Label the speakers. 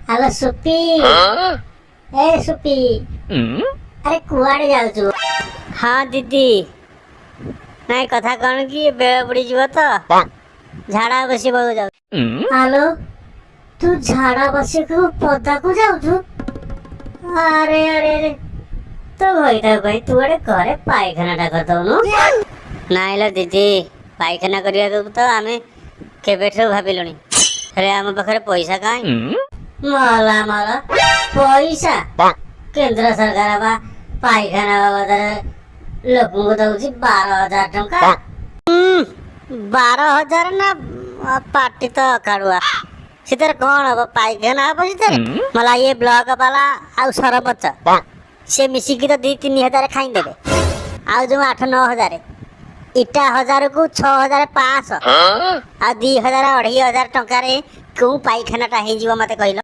Speaker 1: Hello soupy ए soupy अरे कुआड़े जाऊछु। हाँ दीदी नाई कथा कौन कि बेल बुड़ी जीव तो झाड़ा बसी बहु जाऊ। हेलो तू झाड़ा बसी को पदा को जाऊछु। अरे अरे अरे तो भाई तू अरे घरे पायखाना टा कर दउनु। नाई लो दीदी पायखाना करिया तो आमे केबेठो भाबिलुनी। अरे आम पाखरे पैसा काई मला मला पैसा केंद्र सरकार बा पायखाना बाबद लोक को दउची 12,000 टंका। 12,000 ना पार्टी तो काड़ुआ सितर कौन अब पायखाना अब सितर मला ये ब्लॉक वाला आउ सरपंच से मिसी की तो 2-3 हजार खाई देबे आउ जो 8-9 हजार इटा 1000 को 6,500 आ 2,000 2,500 टंका रे क्यों पायखाना टा हे जीव मते कहलो।